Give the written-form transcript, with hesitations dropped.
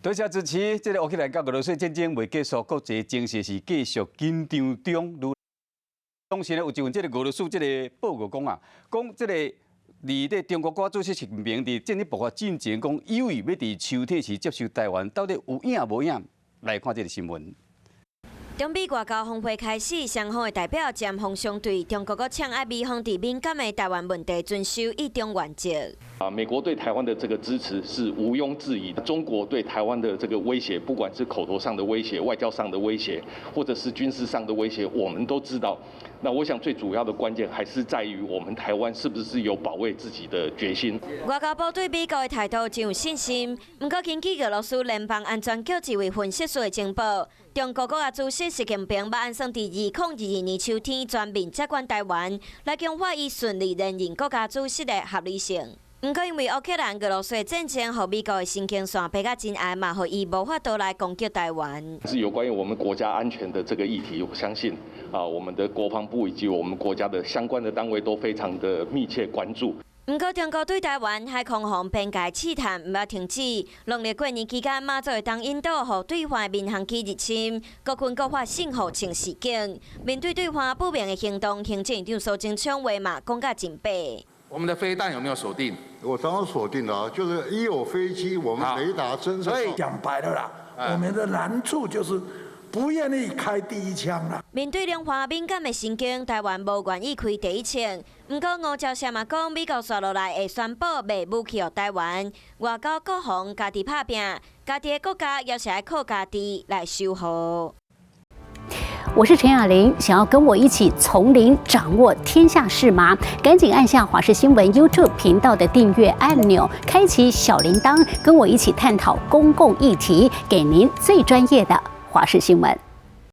多谢支持，这个乌克兰甲俄罗斯战争未结束，国际情势是继续紧张中。当时呢，有一份这个俄罗斯这个报告讲啊，讲这个伫咧中国国家主席习近平伫战争爆发之前讲，有意要伫秋天时接受台湾，到底有影无影？来看这个新闻。 中美外交峰会开始，双方的代表针锋相对。中国阁呛压美方伫敏感的台湾问题遵守一中原则。美国对台湾的这个支持是毋庸置疑的。中国对台湾的这个威胁，不管是口头上的威胁、外交上的威胁，或者是军事上的威胁，我们都知道。那我想最主要的关键还是在于我们台湾是不是有保卫自己的决心。外交部对美国的态度真有信心，不过根据俄罗斯联邦安全局一位分析师的情报。 中国国家主席习近平要按算伫2022年秋天全面接管台湾，来强化伊顺利连任国家主席的合理性。不过，因为乌克兰、俄罗斯的战争，和美国的神经线逼到真矮嘛，互伊无法度来攻击台湾。是有关于我们国家安全的这个议题，我相信我们的国防部以及我们国家的相关的单位都非常的密切关注。 不过，中国对台湾海空防边界试探唔要停止。农历过年期间，马祖会当引导互对方的民航机入侵，各军各发信号情示警。面对对方不明的行动，行政院长苏贞昌话嘛讲甲真白。我们的飞弹有没有锁定？我当然锁定了啊，就是一有飞机，我们雷达侦测。所以讲白了啦，我们的难处就是。 不愿意开第一枪啦。面对两岸敏感的神经，台湾无愿意开第一枪。不过吴钊燮嘛讲，美国刷落来会宣布卖武器予台湾，外交国防家己拍拼，家己的国家也是要靠家己来守护。我是陈雅玲，想要跟我一起从零掌握天下事吗？赶紧按下华视新闻 YouTube 频道的订阅按钮，开启小铃铛，跟我一起探讨公共议题，给您最专业的华视新闻。